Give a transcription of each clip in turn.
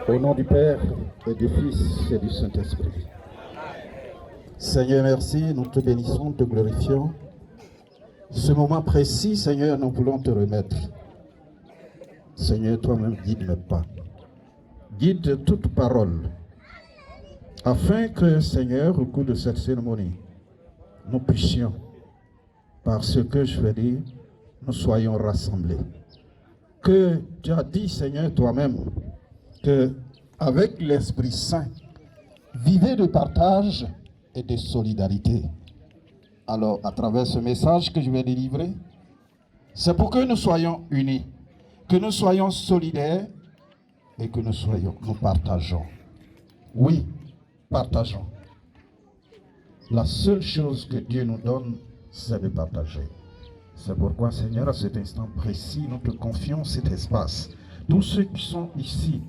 Au nom du Père et du Fils et du Saint-Esprit. Seigneur, merci, nous te bénissons, te glorifions. Ce moment précis, Seigneur, nous voulons te remettre. Seigneur, toi-même, guide mes pas. Guide toute parole, afin que, Seigneur, au cours de cette cérémonie, nous puissions, par ce que je vais dire, nous soyons rassemblés. Que tu as dit, Seigneur, toi-même, que avec l'Esprit Saint, vivez de partage et de solidarité. Alors, à travers ce message que je vais délivrer, c'est pour que nous soyons unis, que nous soyons solidaires et que nous partageons. Oui, partageons. La seule chose que Dieu nous donne, c'est de partager. C'est pourquoi, Seigneur, à cet instant précis, nous te confions cet espace. Tous ceux qui sont ici,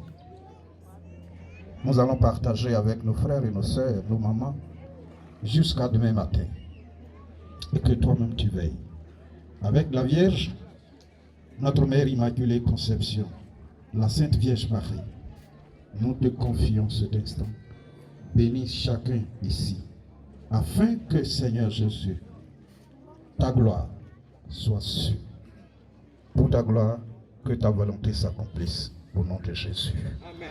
nous allons partager avec nos frères et nos sœurs, nos mamans, jusqu'à demain matin. Et que toi-même tu veilles. Avec la Vierge, notre Mère Immaculée Conception, la Sainte Vierge Marie, nous te confions cet instant. Bénis chacun ici, afin que, Seigneur Jésus, ta gloire soit sûre. Pour ta gloire, que ta volonté s'accomplisse. Au nom de Jésus. Amen.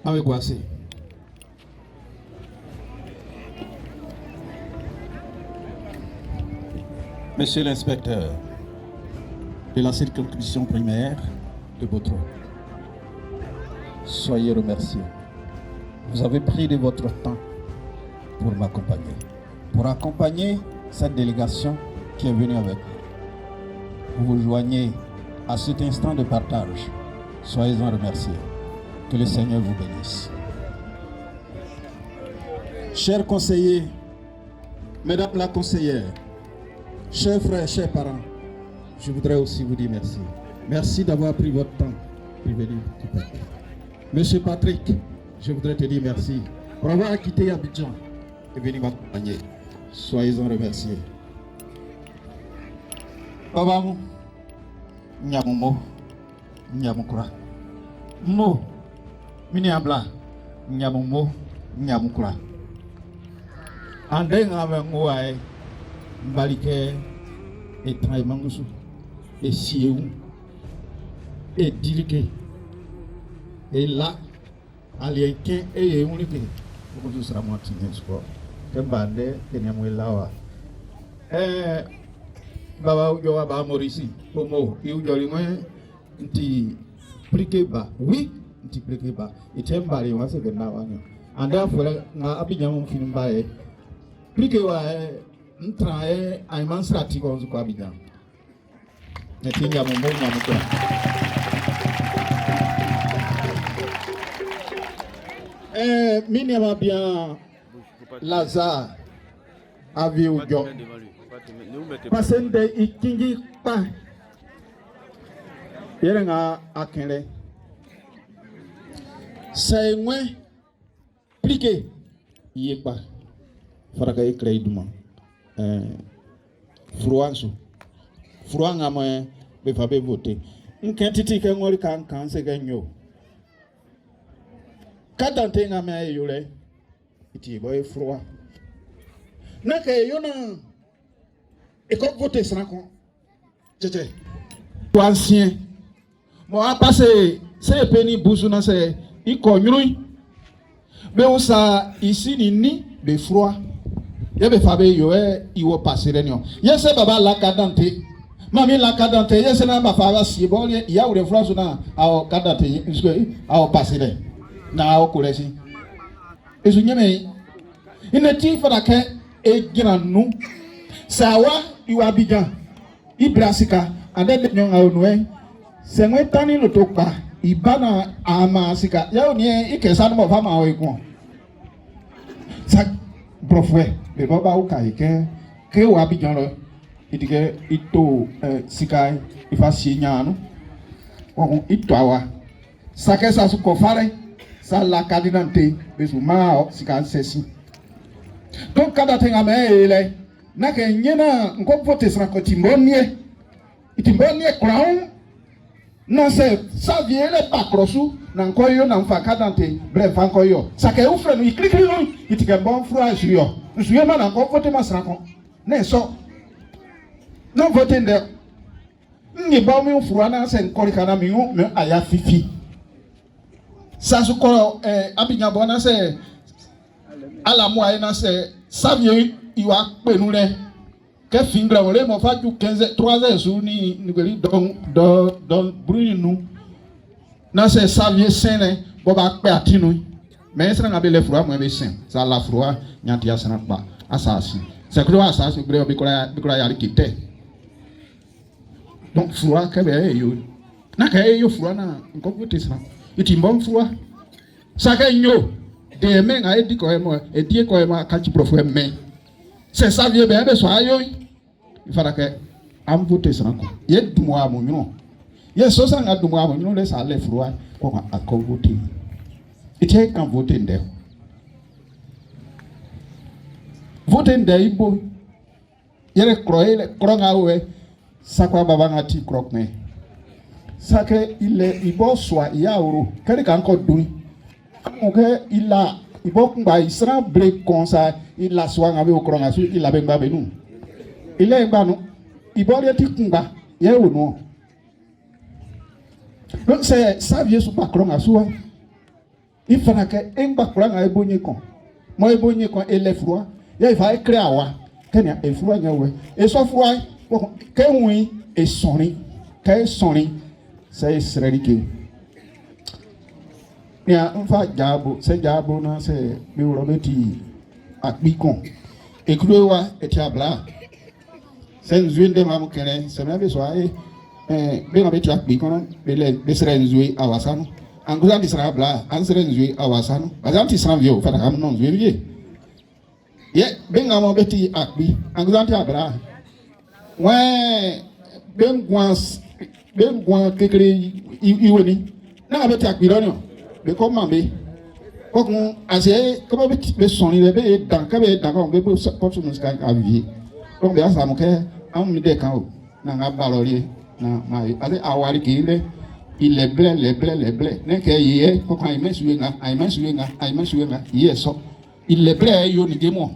Avec quoi c'est? Monsieur l'inspecteur de la circonscription primaire de Botro, soyez remerciés. Vous avez pris de votre temps pour m'accompagner, pour accompagner cette délégation qui est venue avec vous. Vous vous joignez à cet instant de partage. Soyez-en remerciés. Que le Seigneur vous bénisse. Chers conseillers, mesdames la conseillère, chers frères, chers parents, je voudrais aussi vous dire merci. Merci d'avoir pris votre temps pour venir. Monsieur Patrick, je voudrais te dire merci pour avoir quitté Abidjan et venir m'accompagner. Soyez-en remerciés. Babamou, Nyamumo, Nyamukura. Mo, Miniabla, Nyamumo, Nyamukura. Andeng Avangoae, Mbalike, et Traimangusu, et Sieu, et Dilike, et là, Alienke, et Unique, pour que ce soit moi qui viens sport. Que bande, et Niamouelawa. Baba Ujoa Ba Morisi, Pomo, Ujolimwe, Nti Prikeba, oui, Nti Prikeba, et Tembari was a good now. And therefore, Abidjan Finbae, Prikewa, Ntrae, I Mansrati goes to Abidjan. I think I'm a moment. Minima bien Lazare, Aviou John. Pasende ikingi pa yerenga akele saimwe plike yepa faraka eklei duma fruanga me be fabe voter nkentiti ke ngori kan se ganyo kadante nga me yole iti boy froi naka yona. Et comme voter ça, ancien, moi passé c'est péni boussouna c'est il connu, mais on ça ici ni de froid. Il y fabé yoé il va passer réunion. Yes baba la cadante, mami la cadante yes na ma fava si bon il y a ou de froid na au cadante au passer là na au collège. Et je n'y il ne tient pas que et grand nous sawa iwa Abidjan ibrasika ande de nyonga onwe sengwe tani lotokpa ibana amasika ya oni ikesa no fa ma oigun sa brofwe be baba uka ike ke wa Abidjan lo idige ito sika ifa sinyanu on itwawa sake sa su kofare sa la kadinante be su ma sika sesi Donc kada tenga me ele na ke nyena nko vote sra ko timbonie crown na se savie le pakrosu na nko yo na mfa kadante bref anko yo sake u frɛ no iklikli no itike bon fro asuro nsuye ma na nko vote ma sra ko na so no vote nde nyi ba mi fro na se nkori kana mi me aya fifi sasu ko abinya bona se alamu ayi na se savie iwa penu le ke fingra wole mo fa ju 15 3 su ni ngeli don bruit nous na se savie sene bo ba pe atinu mais sera ngabe le froid mo be sen ça la froid nyanti asana pa asasi c'est que asasi bre bi ko ya rikite donc froid ke be yo na ka yo froid na nko puti sa iti mbom froid sa ka nyo de men a edi ko e die ko ma ka chi prof men c'est ça vie be so ayo il fera que am voter ça ko ye dumo amu no ye so sa nga dumo amu no le sa le froid ko a ko voter ite kan voter nde voter nde ibo yere kro nga we sa kwa baba nga ti krok me sa ke ile ibo soa ya oro kere kan ko dun amuke ila ibo ngba isra break comme ça il la soa nga be okro nga su ila be ngba be nu ile ngba no ibo le ti kungba ye wo no donc c'est ça vie sou pa kro nga soa il fana ke engba kro nga ebonye kon mo ebonye kon ele froid ye va écrire awa kenya e froid nya we e so froid ke wi e soni c'est srelike ya mfa jabo se jabo na se bi robeti akbikon ekruwa etiabla sen zuinde mamu kene se me be so ai be robeti akbikon be sere nzui awasano anguza di sera bla an sere nzui awasano bazanti sera vio fata kam non zui vie ye be ngamo beti akbi anguza ti abla ouais ben gwan kekere iwoni na beti akbi lonyo be ko mambe ko kun ase ko be soni le be dan ka be dan ko be ko so muska avie ko be asa mo ke am mi de kan o na nga balori na mai ale awari ki le il est blé ne ke ye ko kan imensuenga ye so il est blé yo ni gemo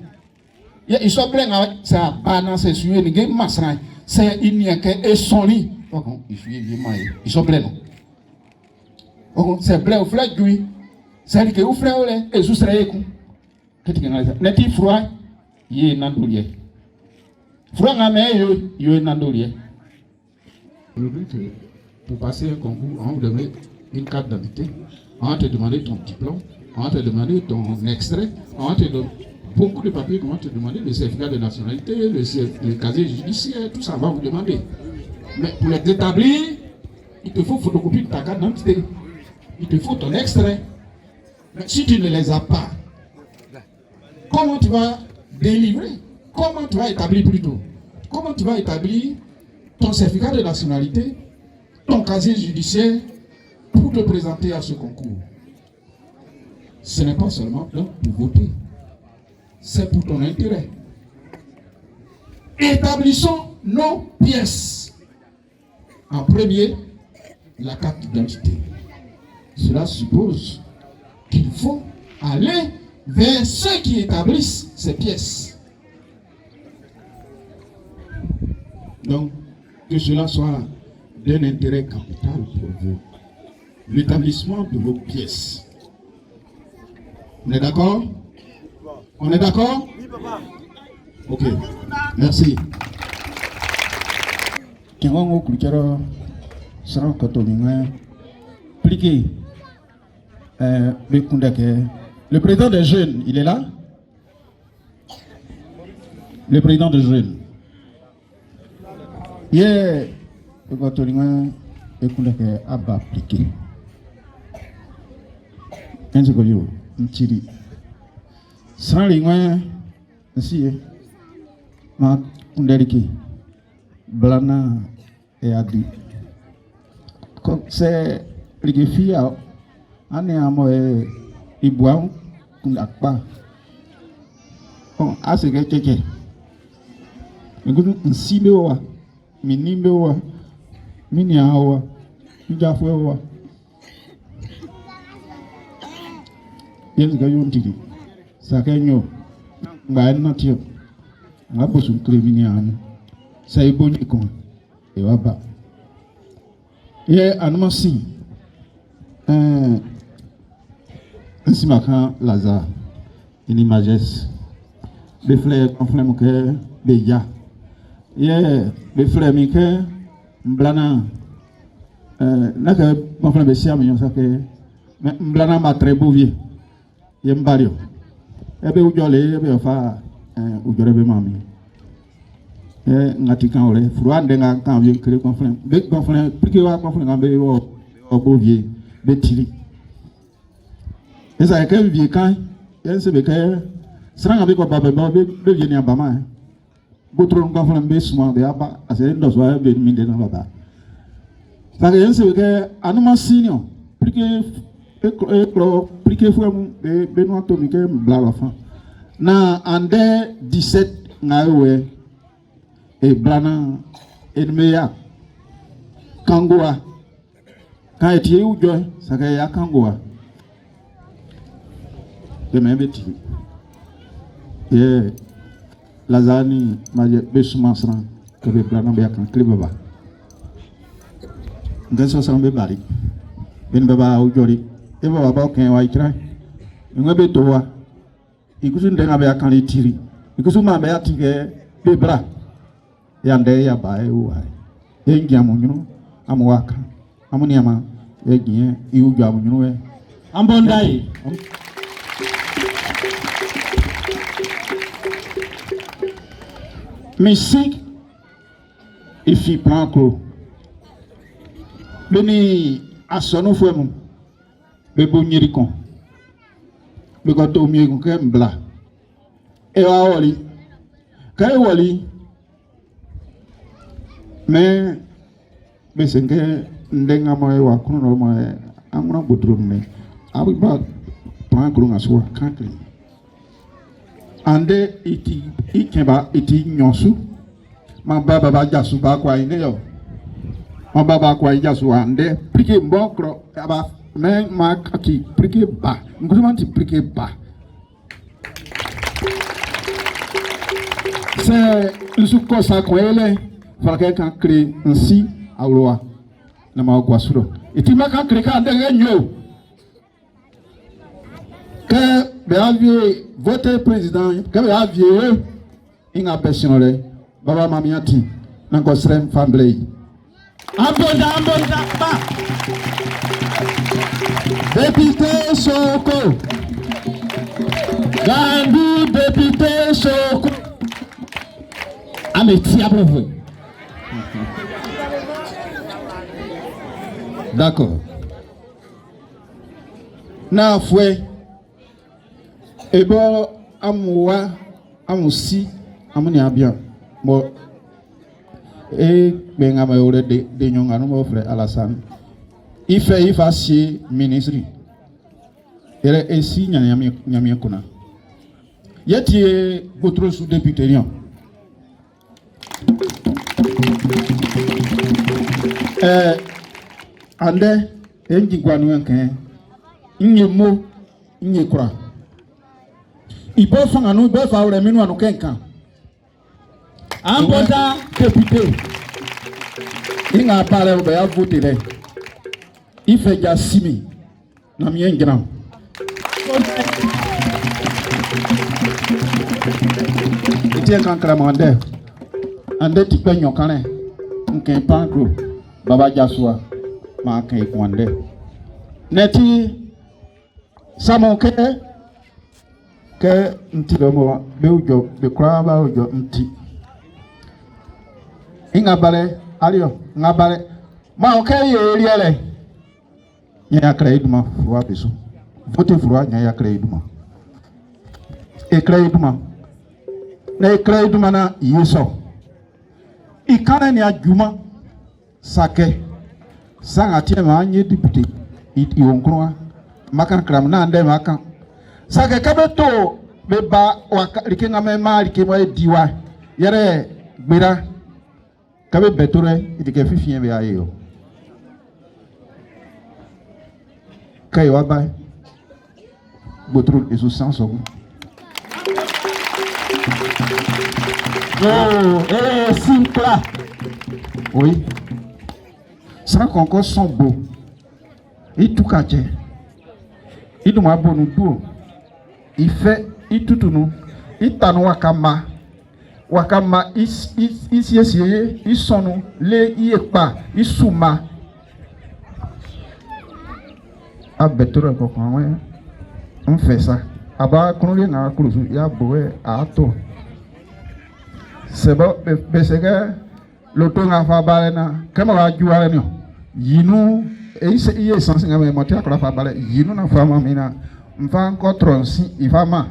ye iso blé nga sa bana se suye ni gem masra c'est il n'y a que e soni ko kon ifuye ye mai iso blé no c'est blé au flag lui c'est que au frère ole et sous serayeku ketika ngala na ti froid ye nandolie froid nga me yo nandolie pour passer un concours on va demander une carte d'identité on va te demander ton diplôme on va te demander ton extrait on va te demander beaucoup de papiers qu'on va te demander le certificat de nationalité le casier judiciaire tout ça va vous demander mais pour les établir il te faut photocopie de ta carte d'identité il te faut ton extrait. Mais si tu ne les as pas, comment tu vas délivrer? Comment tu vas établir plutôt? Comment tu vas établir ton certificat de nationalité, ton casier judiciaire pour te présenter à ce concours? Ce n'est pas seulement donc pour voter, c'est pour ton intérêt. Établissons nos pièces. En premier, la carte d'identité. Cela suppose qu'il faut aller vers ceux qui établissent ces pièces. Donc, que cela soit d'un intérêt capital pour vous. L'établissement de vos pièces. On est d'accord? On est d'accord? Oui, papa. Ok, merci. Le président des jeunes, il est là? Le président des jeunes. Yeah. Appliqué. Sans lingua, ainsi, ma kunderiki, blana et adi. C'est les filles, ane amo ibuang kundakpa. bon assez que tchèque ngou nsimbe wa minimbe wa miniawa njafwe wa yenga yontiki sakenyo ngana tio ngabo sun kreminiano sai boni ko e waba ye anumasi nsimaka Lazare ini majeste be frère conflème que be ya ye be frère mi que mblana naka conflème be siam yo ça que mblana ma très beau vieux ye mbario ebe ujole ebe fa ujore be mami ngati kan ole fruande nga kan vie créer conflème be conflème pique wa conflème be o beau vieux be tiri esa ke vie kan yense be ke sranga be ko baba be vie ni abama botro conflème be suma be aba ase ndo so be minde na baba ça que yense be ke anuma senior pique pique fou be no atomique bla la fin na ande 17 ngawe e blana enmeya kangoa ka etie ujo saka ya kangoa de membeti ye lazani maje besmasran ke be blana be kan klibaba ngaso sambe bari ben baba ujori e baba ba kan wa ikra ngebe towa ikusu ndenga be kan litiri ikusu ma be atike be bra yande ya bae wa engi amunyunu amwaka amuniama egie iuju amunyunu we ambondai musique ifi plan clos beni asono fuemu be bonyirikon be ko to mi ko kembla e wa woli kay woli mais besenge ndenga moy wa kuno moy amuna bodrum ne abiba plan ko ngaswa kankli ande iti ikeba iti nyosu ma baba ba jasu ba kwa ine yo ma baba kwa jasu ande prike mbokro aba me ma kati prike ba ngumanti prike ba c'est le suko sa ko ele fala kan créer ainsi à loi na ma kwa suro itima kan créer kan de nyo que be avier voter président que be avier inga personnel baba mamiati na ko srem family ambonda ba député Soko Gandu député Soko ameti approuvé. D'accord. Na fwe ebo amuwa amusi amuni abia mo benga ma ore de nyonga no mo frère Alassane ifa si ministry ere esi nyamia kuna yeti votre sous député lion ande enji gwanu enke nyemo nyekura ibo fanga no be fa ore minu anu kenkan amboda député inga pare obe ya voter le ife ja simi na mi engram etie kan kramande ande tikpe nyokane nke pankro baba jasua ma kan ikwande neti samo ke ntilomo be ujo be kraba ujo nti ingabale alio ngabale ma okay yeriele nya kraiduma fwa biso vote fwa nya kraiduma kraiduma na kraiduma na yeso ikana ni ajuma sake sanga tiema anye député ionkroa makan kram na ande makan sake kabeto beba waka likenga mema likemwa diwa yere gbera kabe betore itike fifien be ayo kai waba botru esu sanso simple. Oui. Ça encore sont beaux. Il tout caché. Il nous a bon nous tout. Il fait, il tout nous. Il t'a nous wakama. Wakama, il s'y essaye, il sont nous. Les y est pas, il souma. Ah, better encore quand on fait ça. Aba qu'on est dans la course, il y a beau à tout. C'est bon, mais c'est que l'auto n'a pas balé na. Comment on va jouer à nous? Yinou, et il est censé me monter à la balé. Yinou n'a pas mamina. M'fa encore tronci, il va ma.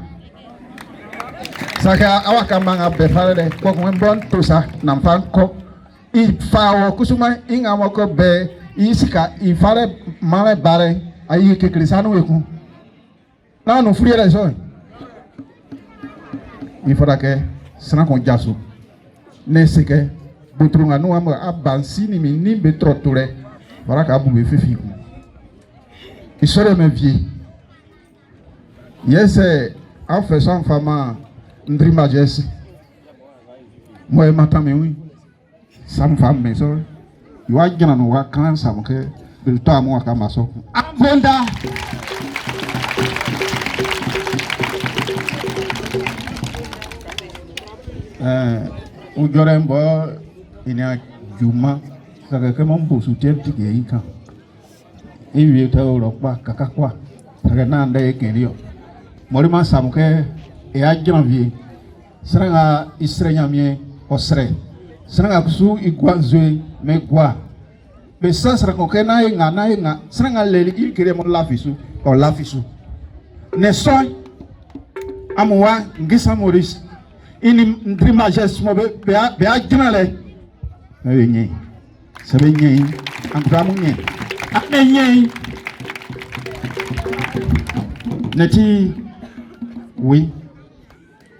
Ça que awakamanga befale, quoi qu'on bon tout ça, n'a pas encore. Il faut que souvent il a encore be, il fallait mal balé, aïe que crisano et coup. Là, nous frions les gens. Il faudra que ça n'a qu'on jasso. N'est-ce que Boutrunga nous avons abansi ni betrotule. Voilà qu'à vous me fait figu. Il serait même vieux. Yes, en faisant femme Ndri Majesté. Moi, matin, mais oui. Ça me fait mais ça. Il y a des gens qui ont quand ça me fait le temps à moi comme ça. Abonda. Ujorembo ina juma saka kama mbo sutemti ke ika iwi ta Europa kakakwa saka na nda ekelio morima samuke e a janvier sranga isranya mie osre sranga kusu igwanzwe megwa be sasra ko kena nga sranga leli kire mo lafisu o lafisu ne soy amwa ngisa Maurice ini Ndri Majesté mo be a ginale enye sabe nye angramu nye amenye neti oui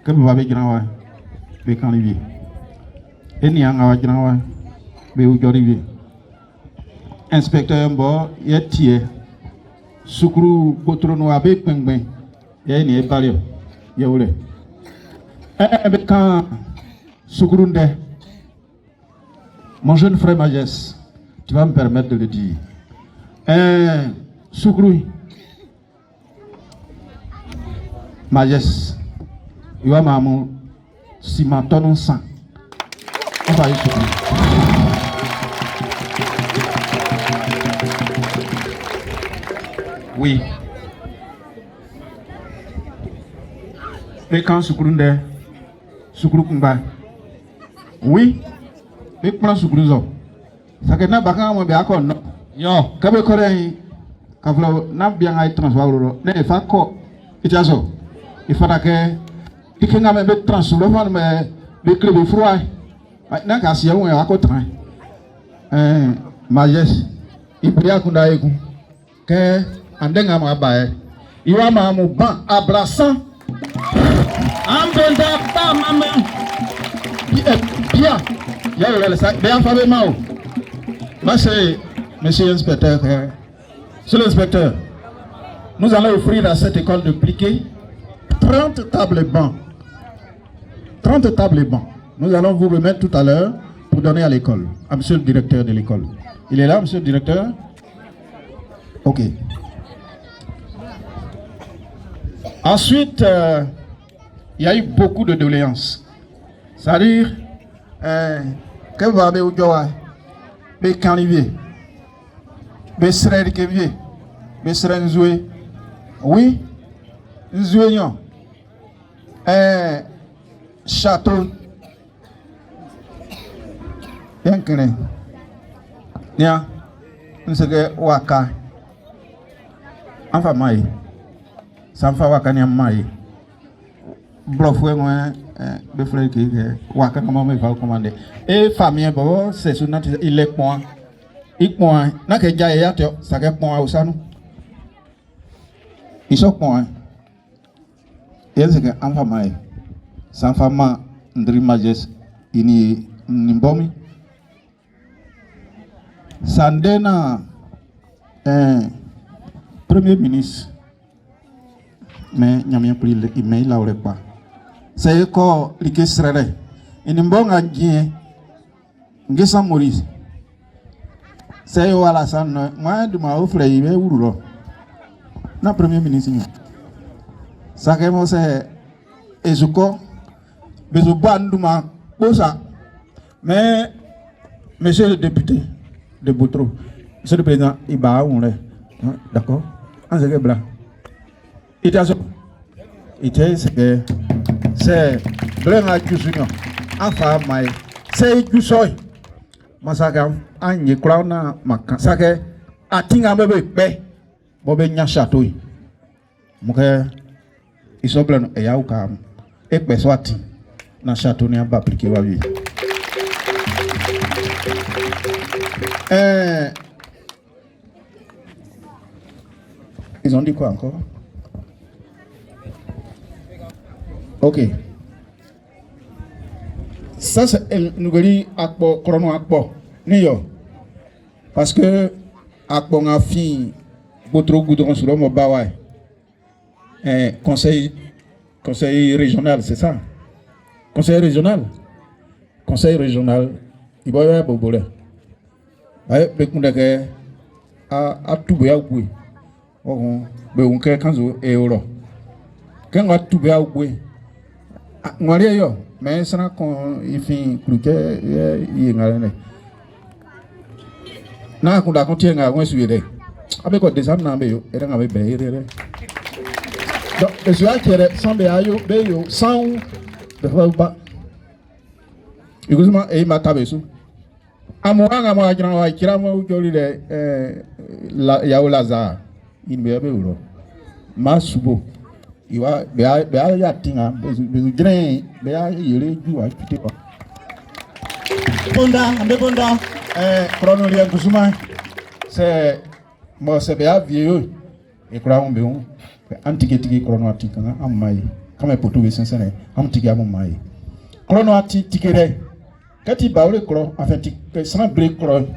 que va be ginawa be kan livi eni anga wa ginawa be u jorivi inspecteur mbo yetie sukuru botrono abe pengben ye ni e balio ye wole quand Soukourunde, mon jeune frère Majesté, tu vas me permettre de le dire. Soukourou, Majesté, il va m'amener ciment tonne sang. On va y Soukourou. Oui. Et quand Soukourunde, Soukourou Kumba. Oui. Et prend Soukourou. Ça que n'a pas quand on bien encore non. Yo, kabe korean kavlo n'a bien ay transwalo. Ne fa ko itazo. Il faudra que ikinga me transwalo fa me club froid. Maintenant ka si on ya ko train. Majesté. Ibria kunda eku. Que andenga ma bae. Iwa ma mu ban abraçant. Ambenda pas maman. Bien. Il y a le sac. Bien fait mal. Monsieur l'inspecteur. Monsieur l'inspecteur, nous allons offrir à cette école de Pliquet 30 tables et bancs. 30 tables et bancs. Nous allons vous remettre tout à l'heure pour donner à l'école, à monsieur le directeur de l'école. Il est là, monsieur le directeur? Ok. Ensuite, il y a eu beaucoup de doléances. C'est-à-dire, que vous avez eu be canlivier, be sredi kevier, be sren zoué. Oui, zouénion. Château. Bien que nia, nous sommes waka. Enfin, maï. Ça me fait waka ni maï. Blofoué moi, be frère qui waka comment me va commander. Et famille bon, c'est sur notre il est point. Il point. N'a que déjà ya ça que point au sanu. Ils sont point. yense ke amfama sanfama ndri majes ini nimbomi sandena premier ministre mais nyamia pri le email la pas c'est ko likesrere ini mbonga njie ngesa Maurice c'est wala san moi de ma offre ibe urulo na premier ministre ni sake mo se ezuko bezo banduma bosa mais monsieur le député de Boutro, monsieur le président Iba on d'accord en c'est blanc c'est blanc à Junior enfin mai c'est du soy masaka anye krauna maka sake atinga bebe pe bobe nya chateau muke isoblen e yauka e peswati na chateau ni aba appliquer wa vie ils ont dit quoi encore? Ok. Ça c'est nous gari akpo chrono akpo niyo parce que akpo nga fi botro goudron sur mo bawai conseil régional c'est ça conseil régional iboya bobole ay be kundake a tubu ya gwe o be unke kanzo euro kenga tubu ya gwe ngwari yo mais ça qu'on ifin kluke ye ngale na kunda kontienga wensuide abe ko desam na be yo era ngabe be ere donc je vais kere sambe ayo be yo sans de ba igusuma e matabesu amuanga mo ajira wa kiramo joli de la ya laza inbe be uro masubo iwa be ya tinga be jren be ya yere ju wa pite ko ponda ambe ponda chrono lia gusuma c'est mo se be ya vieux e kura on be on antiketiki chrono atika amai kama poto be sensene amtiki amai chrono atikere kati baule kro afin sans break kro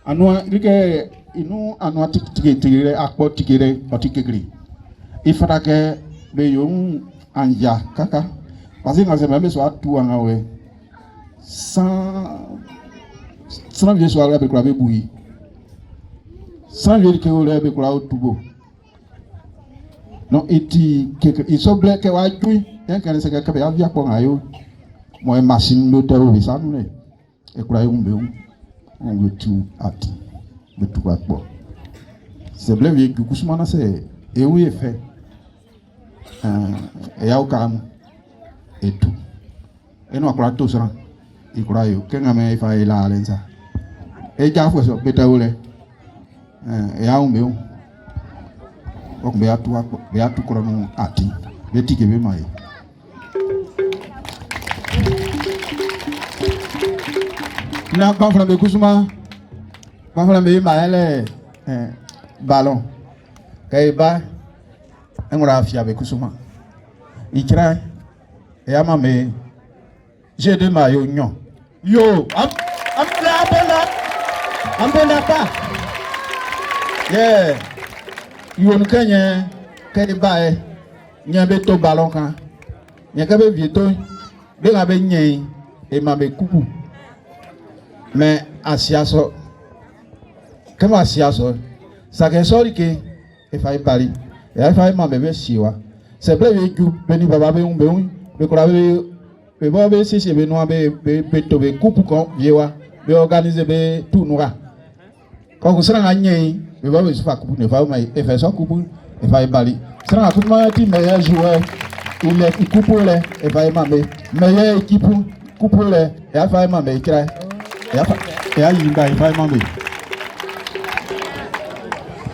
anwa rike inu anwa tikere akpo tikere otikegri ifara ke be yong anja kaka parce que ngase même so atu anga we sans vieux so ala be kro be bui sans vieux ke ole be kro tubo non iti ke iso black ke wa jui en kan se ke be avia ko ngayo moi machine moteur bi sanune e kura yumbe on veut tout ati de tout quoi c'est bleu vieux kusumana c'est et oui fait e ya ukam et tout et no akura to sara e kura yo kenga me fa ila lenza e ja fo so beta ule e ya umbe o be atu kura no ati beti ke be mai na baflambe kusuma baflambe maele ballon kaiba ngora afia be kusuma ikira ya mame j'ai de mayo nyon yo ambela pa yeah yo nkanye kaiba nyabe to ballon kan nyakabe vieto de ngabe nyen e mame kupu mais asiaso kama asiaso ça que sori que e fai pali e fai ma bebe siwa c'est vrai que beni baba be un be ko be baba si be no be to be coupe ko viewa be organiser be tournoi ko sera nganye be baba se fa coupe ne fa ma e fa so coupe e fai pali sera tout ma ti meilleur joueur il est coupe le e fai ma meilleur équipe coupe le e fai ma be kira ya yimba ifai mambe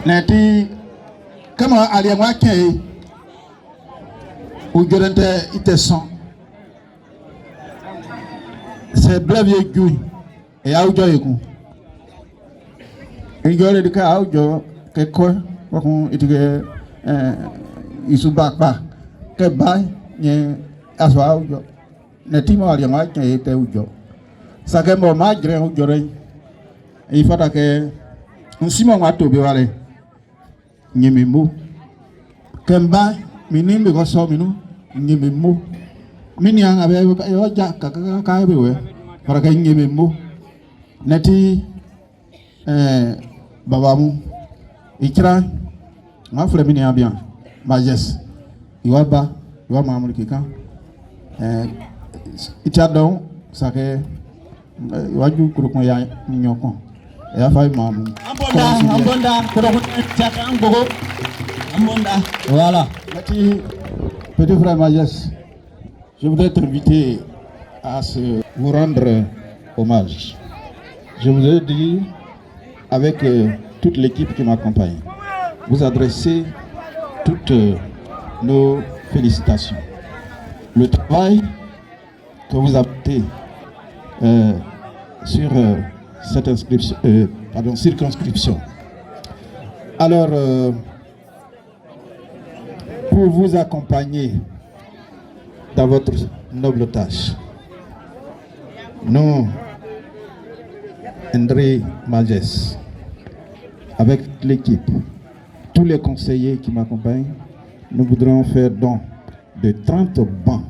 neti kama aliyemwa ke ujorente iteson c'est blavie gui e aujo yiku ngore dika aujo ke ko ko itige isubakba ke bai nye aswa ujo netimo ali nga nye te ujo sakembo magre ujo re ifata ke nsimo ngatu be wale nyemimu kemba minimbe ko so minu nyemimu mini anga be yo ja ka be we para ke nyemimu neti babamu ikra ngafle mini bien majes iwaba iwa mamul kika itadon sake waju kurukon ya nyokon ya fay mamu ambonda kurukon tata ambogo ambonda voilà petit frère majes je voudrais t'inviter à vous rendre hommage. Je vous ai dit avec toute l'équipe qui m'accompagne vous adresser toutes nos félicitations. Le travail que vous avez fait sur cette circonscription. Alors, pour vous accompagner dans votre noble tâche, nous, André Majes, avec l'équipe, tous les conseillers qui m'accompagnent, nous voudrons faire don de 30 bancs,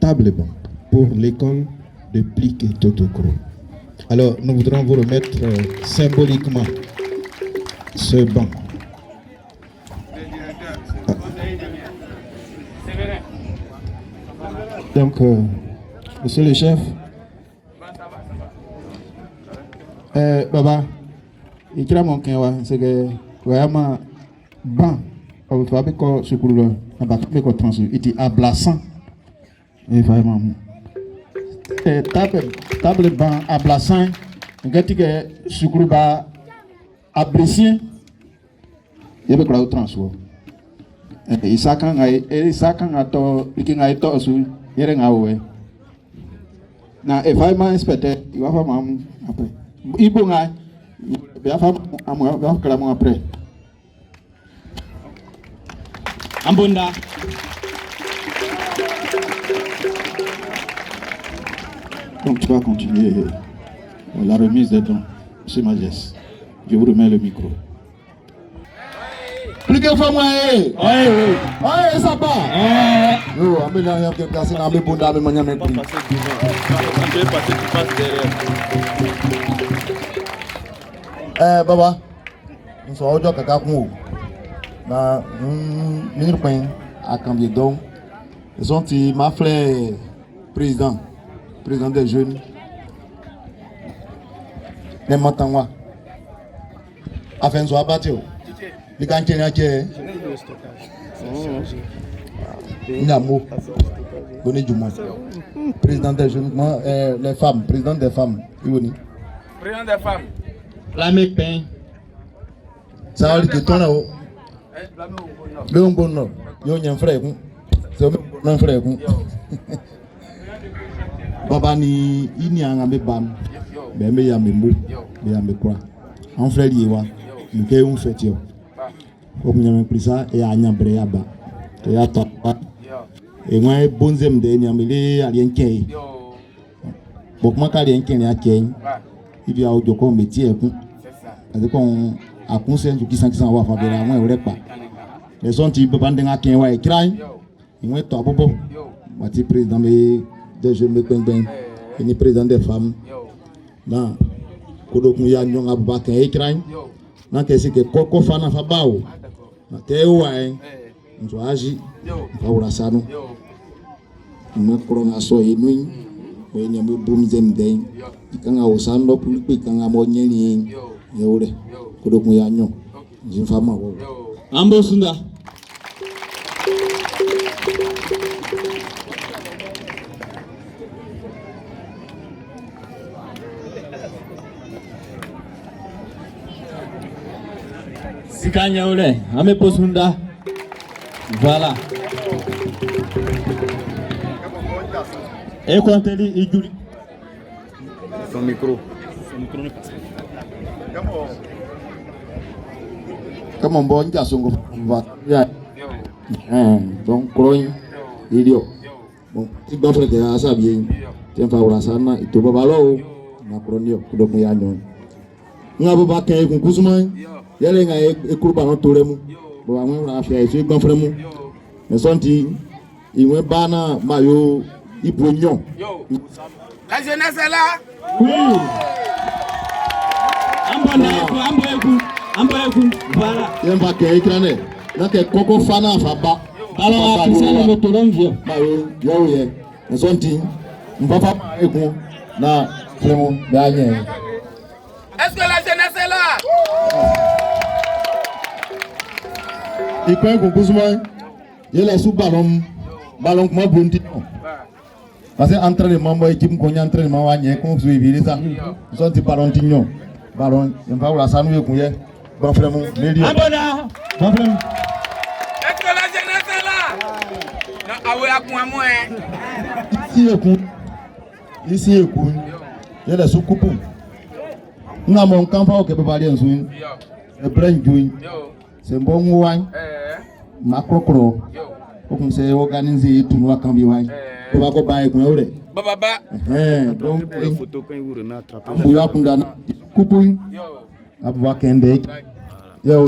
tables bancs, pour l'école de Plique et Totokro. Alors, nous voudrons vous remettre symboliquement ce banc. Donc, monsieur le chef, Baba, il y a mon kenwa, c'est que vraiment ban, on va faire quoi ce cours-là, on va faire quoi transfert, il est ablassant, et vraiment. Table ban ablassant, on a dit que ce cours-là ablessé, il y a quoi transfert. Et ça quand a to, il a to sur, il y a un ouais. Na vraiment inspecteur, il va faire maman après. Il bon a, il va faire maman après. Ambonda. Donc tu vas continuer la remise des dons, Monsieur Majes. Je vous remets le micro. Plus que fois moi, Oui, ça va. Yo, amène rien que casser dans mes bondas, mais manière maintenant. Baba, nous sommes aujourd'hui à Kakakou. Na, nous sommes à Cambiedon. Ils sont ma frère président des jeunes. Les Matangwa. Afin de se abattre. Les cantines qui est. Nyamo. Bonne du mois. Président des jeunes, les femmes, président des femmes. Président des femmes. La Mekpen. Ça va dire que toi là-haut. Le bon nom. Yo n'y a un frère. C'est un frère. Baba ni ini a ngame bam. Mais me yambe mou. Me yambe quoi. En frère yewa. Nous qu'est-ce fait yo. Comme nyame prisa et a nyambre yaba. Que ya top. Et moi bonzem de nyamele alien kei. Bok ma ka alien kei a kei. Il y a au joko métier ku. Parce qu'on a conseil du qui s'en va faire la moins pas. Les gens qui peuvent prendre un kei wa ekrai. Il est top bon. Mati président des jeunes me ben et ni président des femmes. Na kodo ku ya nyonga ba kei ekrai. Na kesi ke koko fana fa bawo. Na ke wa nzo aji fa ura sanu. Na korona so inui. When you boom them then, you can go stand up, you can go nyeni, yore, Kudokuyanyo, Jimfama. Ambosunda. Sikanya ole, ame posunda. Voilà. Et quand elle dit, il dit. Son micro. Comme on bon garçon va. Donc, croyez, idiot. bon ti gbọ́n fẹ́ kẹ́ asa bien ti fa wura sana ito baba lo na kronio kudo mu ya nyon nga baba kẹ́ kun kusuma yele nga e kurba no tore mu baba mu na afia ti gbọ́n fẹ́ mu e sonti iwe bana mayo iponyon La jeunesse est là. Oui. Amboyeku. Voilà. yen fa kẹ́ ikrane na kẹ́ koko fana fa ba Alors, tu sais le toron vient. mayo yo ye e sonti mpapa ekun na fremo ba nye Est-ce que la jeunesse est là? ikwe kun kusuma yele su ballon kuma bunti parce que entraînement boy équipe ko nya entraînement wa nye ko suivi ça son ti ballon tignon ballon en va la sanu ye kunye bon frère mon medio Abona. Bon frère. Est-ce que la jeunesse est là? Non, ah oui, à quoi moi? ici ekun yele su kupu nga mon kampa o ke be bali ensu Yo, e brain juin yo, c'est bon wan makrokro o kun se organiser tournoi kan bi wan ko ba ko ba ekun ore Baba, donc photo quand vous rentrez attraper. buya kundana kupu Yo, abuwa kende yo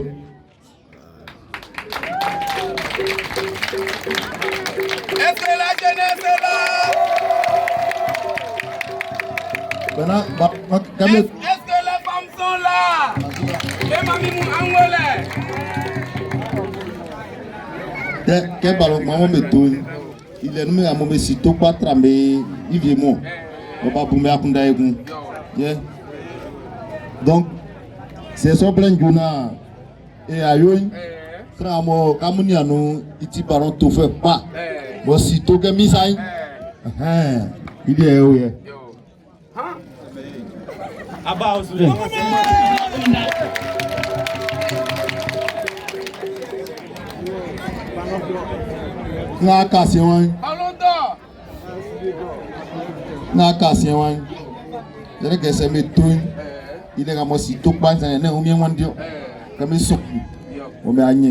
est-ce que la jeunesse est là? bana ba kame Est-ce que les femmes sont là? Les mamies mou angolais. ke ballon mo me to il est nommé à mo me sito kwa trambe iviemo baba bumbe akunda egun yeah donc c'est so plein juna et ayoyin tramo kamuni anu iti ballon to fait pas mo sito ke misai il est où yeah Abba aussi. na kasi wan Ballon d'or. na kasi wan jere ke se me to il est mo sito kwa nsa ne o mi wan dio ka me so o me anye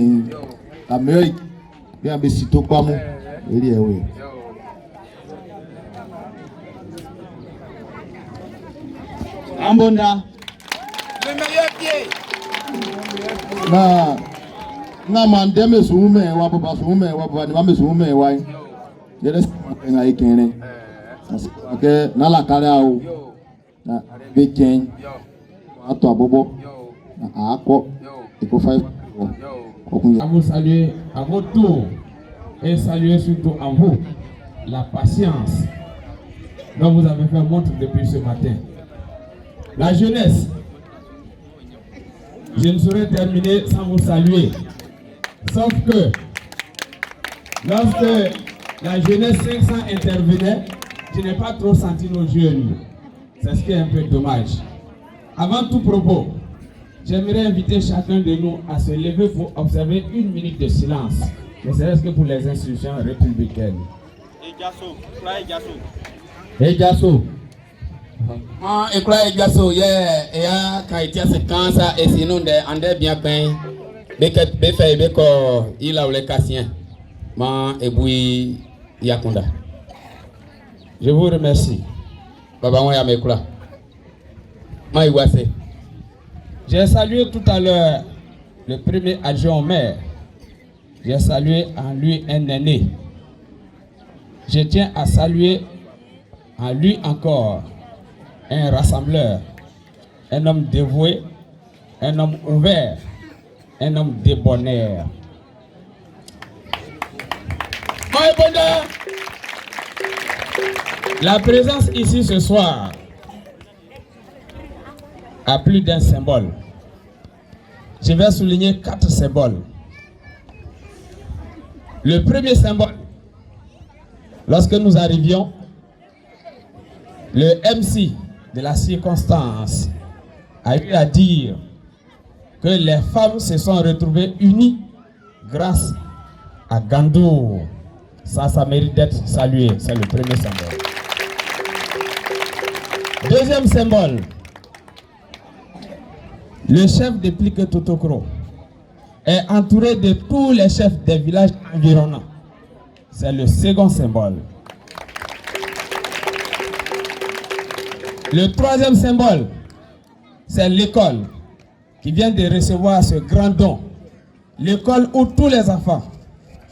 la meilleure bien be sito kwa mo il est où Ambonda. Le meilleur pied. na mandeme sume wa baba ni mame sume wa yele nga ikene ke na la kale awo na be ken ato abobo na akọ iko 5 À vous saluer à votre tour et saluer surtout en vous la patience dont vous avez fait montre depuis ce matin. La jeunesse, je ne saurais terminer sans vous saluer. Sauf que lorsque la jeunesse 500 intervenait, je n'ai pas trop senti nos jeunes. C'est ce qui est un peu dommage. Avant tout propos, j'aimerais inviter chacun de nous à se lever pour observer 1 minute de silence. Ne serait-ce que pour les institutions républicaines. Et Jasso. Ekura Ejaso ye ya kaitia se kansa esinunde ande bien pein beke befe beko ila ole kasien ma ebui yakunda. Je vous remercie. Baba mo ya mekula ma iwase. J'ai salué tout à l'heure le premier adjoint au maire. J'ai salué en lui un aîné. Je tiens à saluer en lui encore un rassembleur, un homme dévoué, un homme ouvert, un homme débonnaire. La présence ici ce soir a plus d'un symbole. Je vais souligner 4 symboles. Le premier symbole, lorsque nous arrivions, le MC de la circonstance a eu à dire que les femmes se sont retrouvées unies grâce à Gandou. Ça mérite d'être salué. C'est le premier symbole. Deuxième symbole, le chef de Plique Totokro est entouré de tous les chefs des villages environnants. C'est le second symbole. Le troisième symbole, c'est l'école qui vient de recevoir ce grand don. L'école où tous les enfants,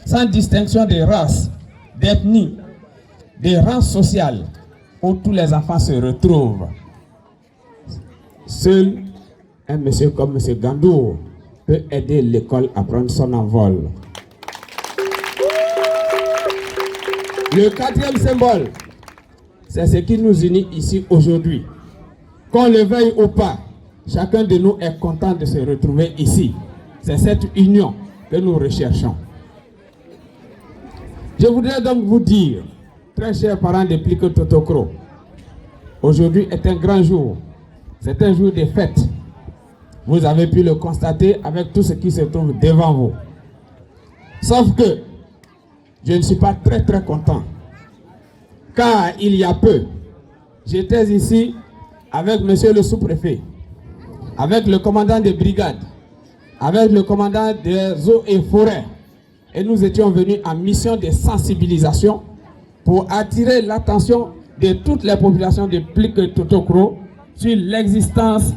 sans distinction de race, d'ethnie, de rang social, où tous les enfants se retrouvent. Seul un monsieur comme M. Gandour peut aider l'école à prendre son envol. Le quatrième symbole, c'est ce qui nous unit ici aujourd'hui. Qu'on le veuille ou pas, chacun de nous est content de se retrouver ici. C'est cette union que nous recherchons. Je voudrais donc vous dire, très chers parents de Pliko Totokro, aujourd'hui est un grand jour. C'est un jour de fête. Vous avez pu le constater avec tout ce qui se trouve devant vous. Sauf que je ne suis pas très content. Car il y a peu, j'étais ici avec monsieur le sous-préfet, avec le commandant des brigades, avec le commandant des eaux et forêts. Et nous étions venus en mission de sensibilisation pour attirer l'attention de toutes les populations de Pliko Totokro sur l'existence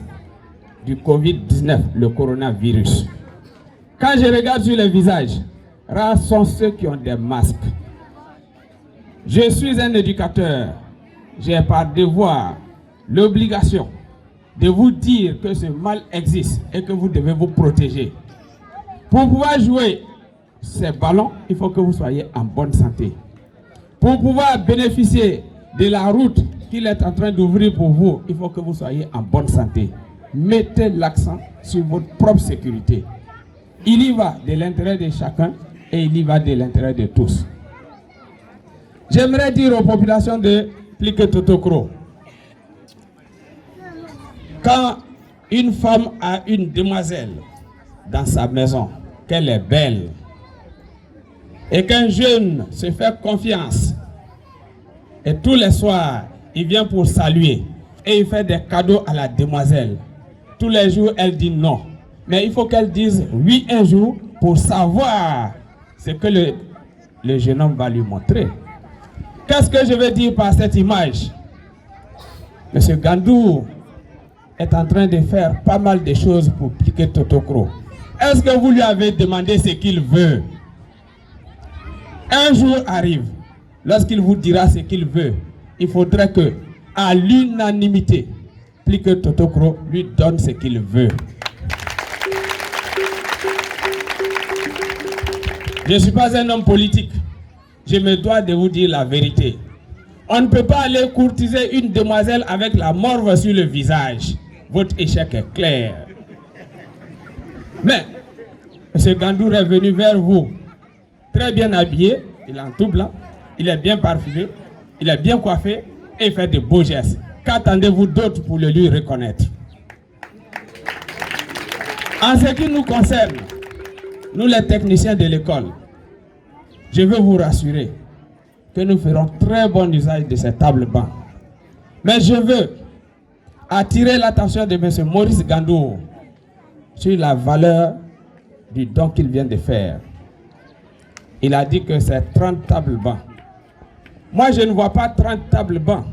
du Covid-19, le coronavirus. Quand je regarde sur les visages, rares sont ceux qui ont des masques. Je suis un éducateur. J'ai par devoir l'obligation de vous dire que ce mal existe et que vous devez vous protéger. Pour pouvoir jouer ces ballons, il faut que vous soyez en bonne santé. Pour pouvoir bénéficier de la route qu'il est en train d'ouvrir pour vous, il faut que vous soyez en bonne santé. Mettez l'accent sur votre propre sécurité. Il y va de l'intérêt de chacun et il y va de l'intérêt de tous. J'aimerais dire aux populations de Pliko Totokro, quand une femme a une demoiselle dans sa maison, qu'elle est belle, et qu'un jeune se fait confiance, et tous les soirs, il vient pour saluer, et il fait des cadeaux à la demoiselle. Tous les jours, elle dit non. Mais il faut qu'elle dise oui un jour pour savoir ce que le jeune homme va lui montrer. Qu'est-ce que je veux dire par cette image? Monsieur Gandour est en train de faire pas mal de choses pour Pliko Totokro. Est-ce que vous lui avez demandé ce qu'il veut? Un jour arrive, lorsqu'il vous dira ce qu'il veut, il faudrait que, à l'unanimité, Pliko Totokro lui donne ce qu'il veut. Je ne suis pas un homme politique. Je me dois de vous dire la vérité. On ne peut pas aller courtiser une demoiselle avec la morve sur le visage. Votre échec est clair. Mais, M. Gandour est venu vers vous, très bien habillé, il est en tout blanc, il est bien parfumé, il est bien coiffé et il fait de beaux gestes. Qu'attendez-vous d'autre pour le lui reconnaître? En ce qui nous concerne, nous les techniciens de l'école, je veux vous rassurer que nous ferons très bon usage de ces tables bancs. Mais je veux attirer l'attention de M. Maurice Gandour sur la valeur du don qu'il vient de faire. Il a dit que c'est 30 tables bancs. Moi, je ne vois pas 30 tables bancs.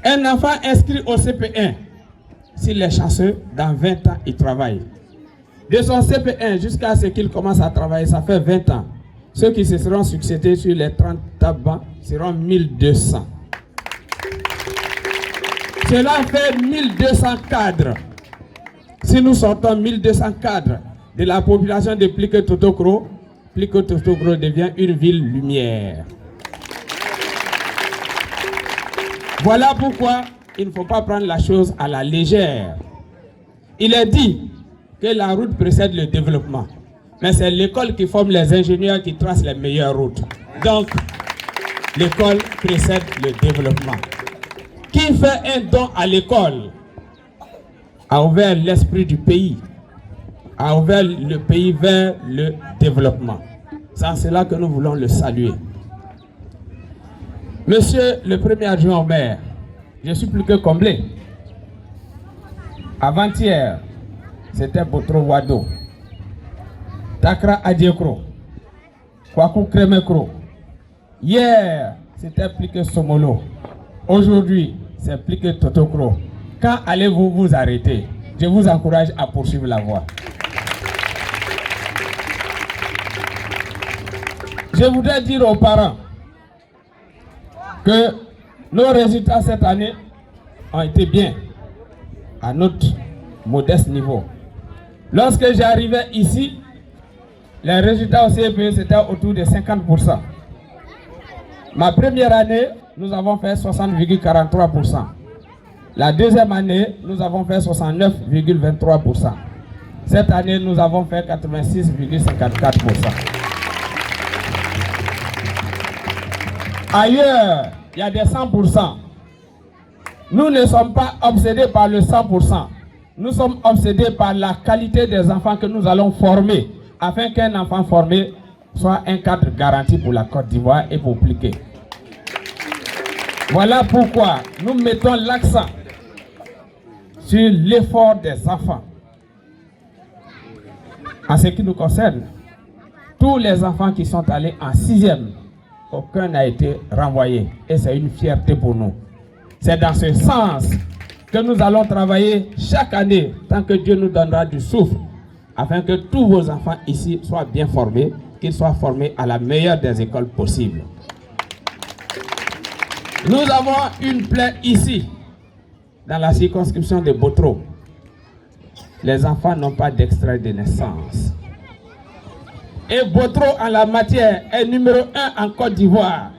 Un enfant inscrit au CP1, s'il est chanceux, dans 20 ans, il travaille. De son CP1 jusqu'à ce qu'il commence à travailler, ça fait 20 ans. Ceux qui se seront succédés sur les 30 tables bancs seront 1200. Cela fait 1200 cadres. Si nous sortons 1200 cadres de la population de Pliko Totokro, Pliko Totokro devient une ville lumière. Voilà pourquoi il ne faut pas prendre la chose à la légère. Il est dit que la route précède le développement. Mais c'est l'école qui forme les ingénieurs qui tracent les meilleures routes. Donc, l'école précède le développement. Qui fait un don à l'école a ouvert l'esprit du pays, a ouvert le pays vers le développement. C'est en cela que nous voulons le saluer. Monsieur le premier adjoint au maire, je suis plus que comblé. Avant-hier, c'était Botro Wado, Takra Adiekro, Kwaku Kremekro. Hier, c'était Pliko Somolo. Aujourd'hui, c'est plus que Totokro. Quand allez-vous vous arrêter? Je vous encourage à poursuivre la voie. Je voudrais dire aux parents que nos résultats cette année ont été bien à notre modeste niveau. Lorsque j'arrivais ici, les résultats au CEPE c'était autour de 50%. Ma première année, nous avons fait 60,43%. La deuxième année, nous avons fait 69,23%. Cette année, nous avons fait 86,54%. Ailleurs, il y a des 100%. Nous ne sommes pas obsédés par le 100%. Nous sommes obsédés par la qualité des enfants que nous allons former, afin qu'un enfant formé soit un cadre garanti pour la Côte d'Ivoire et pour Pliquet. Voilà pourquoi nous mettons l'accent sur l'effort des enfants. En ce qui nous concerne, tous les enfants qui sont allés en 6e, aucun n'a été renvoyé. Et c'est une fierté pour nous. C'est dans ce sens que nous allons travailler chaque année, tant que Dieu nous donnera du souffle, afin que tous vos enfants ici soient bien formés, qu'ils soient formés à la meilleure des écoles possibles. Nous avons une plaie ici, dans la circonscription de Botro. Les enfants n'ont pas d'extrait de naissance. Et Botro, en la matière, est numéro 1 en Côte d'Ivoire.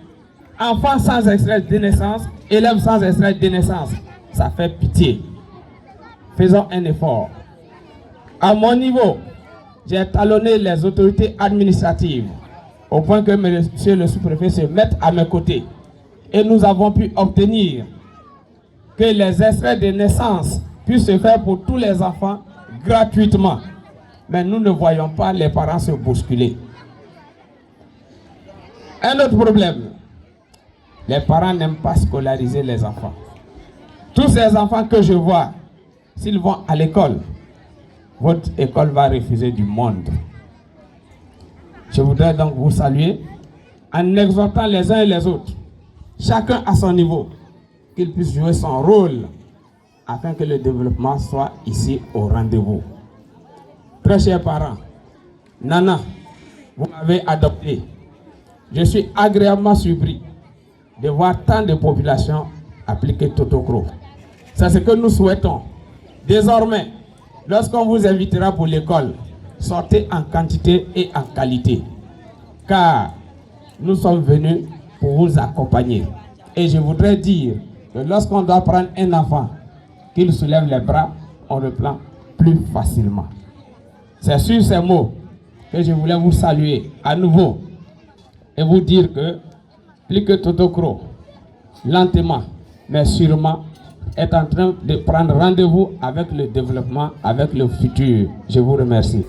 Enfants sans extrait de naissance, élèves sans extrait de naissance. Ça fait pitié. Faisons un effort. À mon niveau, j'ai talonné les autorités administratives au point que monsieur le sous-préfet se mette à mes côtés. Et nous avons pu obtenir que les extraits de naissance puissent se faire pour tous les enfants gratuitement. Mais nous ne voyons pas les parents se bousculer. Un autre problème, les parents n'aiment pas scolariser les enfants. Tous ces enfants que je vois, s'ils vont à l'école, votre école va refuser du monde. Je voudrais donc vous saluer en exhortant les uns et les autres, chacun à son niveau, qu'il puisse jouer son rôle afin que le développement soit ici au rendez-vous. Très chers parents, Nana, vous m'avez adopté. Je suis agréablement surpris de voir tant de populations appliquer Totokro. C'est ce que nous souhaitons. Désormais, lorsqu'on vous invitera pour l'école, sortez en quantité et en qualité. Car nous sommes venus pour vous accompagner. Et je voudrais dire que lorsqu'on doit prendre un enfant, qu'il soulève les bras, on le prend plus facilement. C'est sur ces mots que je voulais vous saluer à nouveau et vous dire que Pliquet Totokro, lentement mais sûrement, est en train de prendre rendez-vous avec le développement, avec le futur. Je vous remercie.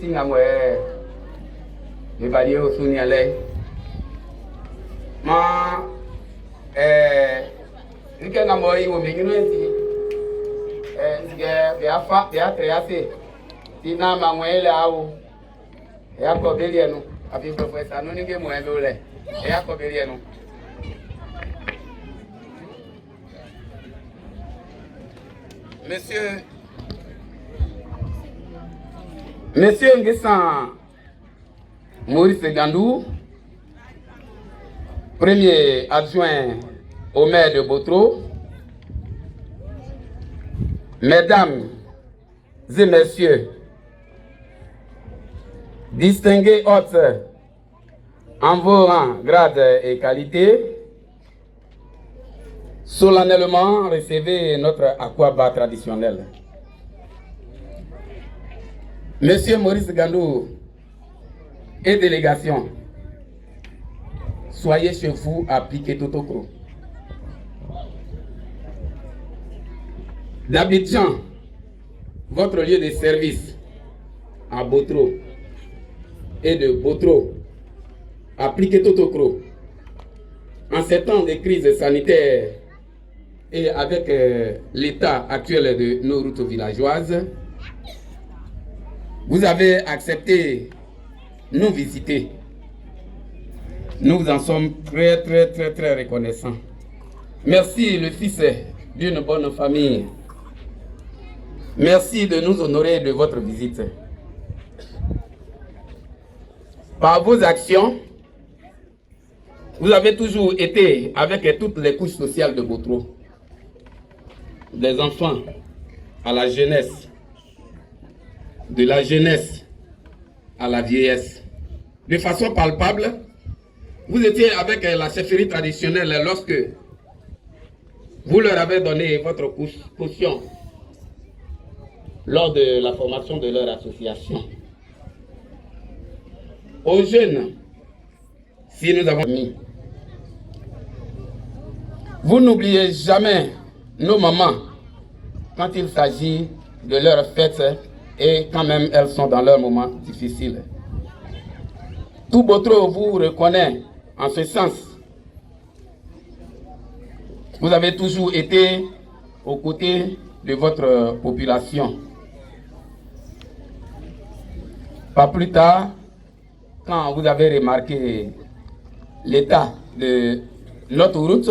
Monsieur Nguessan Maurice Gandou, premier adjoint au maire de Botro, mesdames et messieurs, distingués hôtes en vos rangs, grades et qualités, solennellement recevez notre aquaba traditionnel. Monsieur Maurice Gandou et délégation, soyez chez vous à Pliquet Totokro. D'Abidjan, votre lieu de service à Botro, et de Botro à Pliquet Totokro. En ces temps de crise sanitaire et avec l'état actuel de nos routes villageoises, vous avez accepté nous visiter. Nous vous en sommes très reconnaissants. Merci le fils d'une bonne famille. Merci de nous honorer de votre visite. Par vos actions, vous avez toujours été avec toutes les couches sociales de Botro, des enfants à la jeunesse, de la jeunesse à la vieillesse. De façon palpable, vous étiez avec la chefferie traditionnelle lorsque vous leur avez donné votre caution lors de la formation de leur association. Aux jeunes, si nous avons mis, vous n'oubliez jamais nos mamans quand il s'agit de leurs fêtes et quand même elles sont dans leurs moments difficiles. Tout Botro vous reconnaît en ce sens. Vous avez toujours été aux côtés de votre population. Pas plus tard, quand vous avez remarqué l'état de notre route,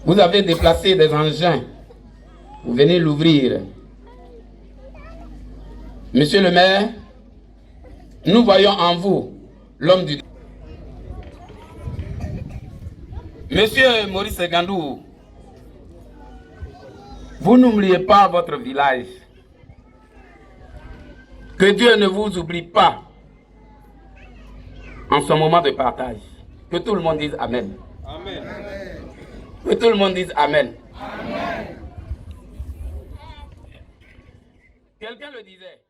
vous avez déplacé des engins. Vous venez l'ouvrir. Monsieur le maire, nous voyons en vous l'homme du... Monsieur Maurice Gandou, vous n'oubliez pas votre village. Que Dieu ne vous oublie pas en ce moment de partage. Que tout le monde dise Amen. Amen. Que tout le monde dise Amen. Amen. Quelqu'un le disait.